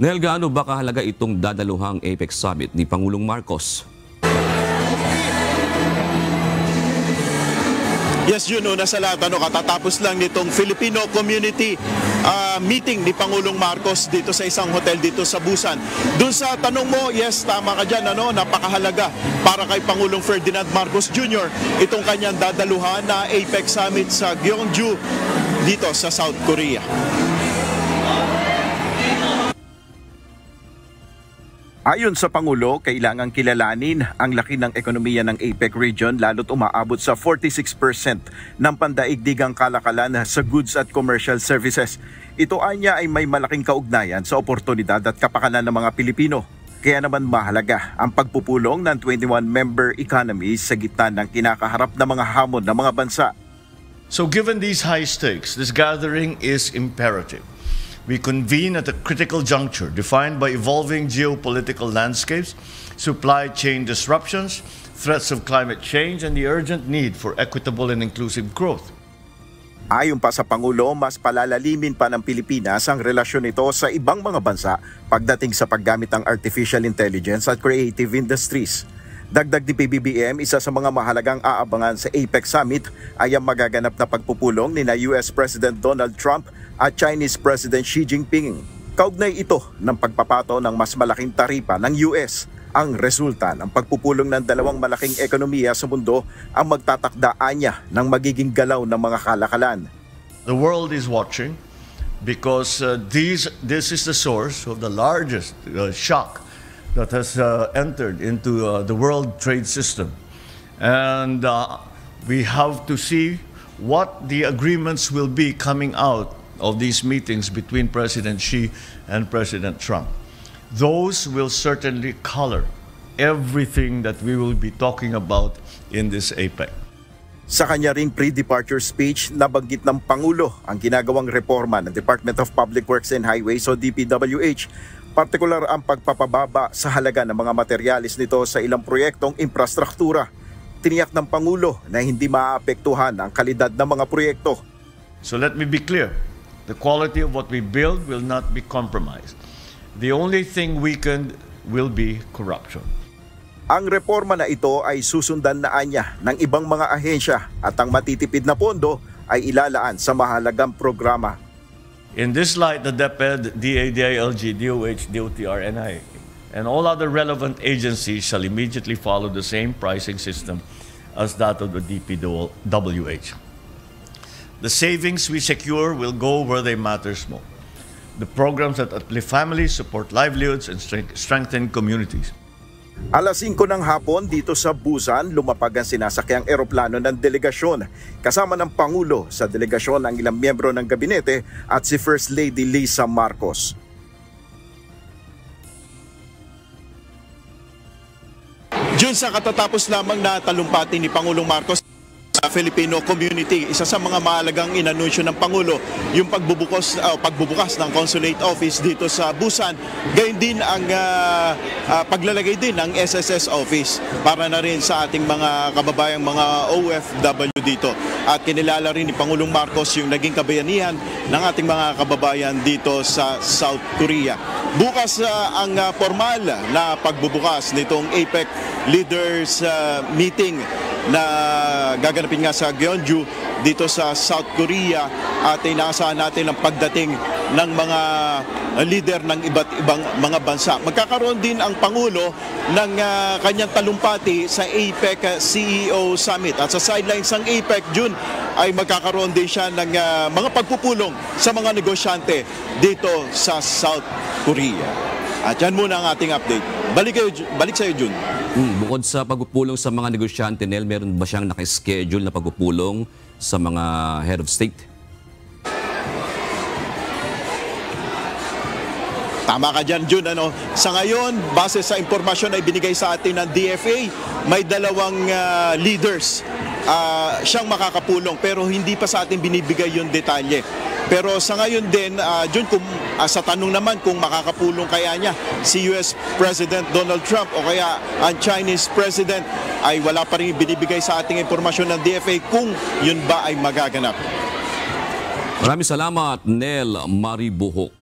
Nel, gaano ba kahalaga itong dadaluhang APEC Summit ni Pangulong Marcos? Yes, Jun, nasa lahat, katatapos lang nitong Filipino community meeting ni Pangulong Marcos dito sa isang hotel dito sa Busan. Doon sa tanong mo, yes, tama ka dyan, napakahalaga para kay Pangulong Ferdinand Marcos Jr. itong kanyang dadaluhan na APEC Summit sa Gyeongju dito sa South Korea. Ayon sa Pangulo, kailangang kilalanin ang laki ng ekonomiya ng APEC region lalo't umaabot sa 46% ng pandaigdigang kalakalan sa goods at commercial services. Ito anya ay may malaking kaugnayan sa oportunidad at kapakanan ng mga Pilipino. Kaya naman mahalaga ang pagpupulong ng 21 member economies sa gitna ng kinakaharap na mga hamon ng mga bansa. So given these high stakes, this gathering is imperative. We convene at a critical juncture defined by evolving geopolitical landscapes, supply chain disruptions, threats of climate change, and the urgent need for equitable and inclusive growth. Ayon pa sa Pangulo, mas palalalimin pa ng Pilipinas ang relasyon nito sa ibang mga bansa pagdating sa paggamit ng artificial intelligence at creative industries. Dagdag ni PBBM, isa sa mga mahalagang aabangan sa APEC Summit ay ang magaganap na pagpupulong ni US President Donald Trump at Chinese President Xi Jinping. Kaugnay ito ng pagpapato ng mas malaking taripa ng US. Ang resulta ng pagpupulong ng dalawang malaking ekonomiya sa mundo ang magtatakdaan niya ng magiging galaw ng mga kalakalan. The world is watching because this is the source of the largest shock that has entered into the world trade system. And we have to see what the agreements will be coming out of these meetings between President Xi and President Trump. Those will certainly color everything that we will be talking about in this APEC. Sa kanya ring pre-departure speech, nabanggit ng Pangulo ang ginagawang reforma ng Department of Public Works and Highways o DPWH, partikular ang pagpapababa sa halaga ng mga materyales nito sa ilang proyektong infrastruktura. Tiniyak ng Pangulo na hindi maapektuhan ang kalidad ng mga proyekto. So let me be clear. The quality of what we build will not be compromised. The only thing weakened will be corruption. Ang reforma na ito ay susundan na anya ng ibang mga ahensya at ang matitipid na pondo ay ilalaan sa mahalagang programa. In this light, the DepEd, DADILG, DOH, DOTR, NI, and all other relevant agencies shall immediately follow the same pricing system as that of the DPWH. The savings we secure will go where they matter most. The programs that uplift families, support livelihoods, and strengthen communities. Alas 5 ng hapon dito sa Busan, lumapag ang sinasakyang eroplano ng delegasyon. Kasama ng Pangulo sa delegasyon ang ilang miyembro ng gabinete at si First Lady Lisa Marcos. Diyon sa katatapos lamang na talumpati ni Pangulong Marcos sa Filipino community, isa sa mga mahalagang inanunsyo ng Pangulo yung pagbubukas ng consulate office dito sa Busan. Gayon din ang paglalagay din ng SSS office para na rin sa ating mga kababayang mga OFW dito. At kinilala rin ni Pangulong Marcos yung naging kabayanihan ng ating mga kababayan dito sa South Korea. Bukas ang formal na pagbubukas nitong APEC Leaders Meeting na gaganapin nga sa Gyeongju dito sa South Korea, at inaasahan natin ang pagdating ng mga leader ng iba't ibang mga bansa. Magkakaroon din ang Pangulo ng kanyang talumpati sa APEC CEO Summit, at sa sidelines ng APEC June ay magkakaroon din siya ng mga pagpupulong sa mga negosyante dito sa South Korea. At yan muna ang ating update. Balik sa iyo, June. Bukod sa pagpupulong sa mga negosyante, Nel, meron ba siyang nakaschedule na pagpupulong sa mga head of state? Tama ka dyan, June. Sa ngayon, base sa impormasyon na ibinigay sa atin ng DFA, may dalawang leaders siyang makakapulong, pero hindi pa sa atin binibigay yung detalye. Pero sa ngayon din, June, sa tanong naman kung makakapulong kaya niya si US President Donald Trump o kaya ang Chinese President, ay wala pa rin binibigay sa ating impormasyon ng DFA kung yun ba ay magaganap. Maraming salamat, Nel Maribuhok.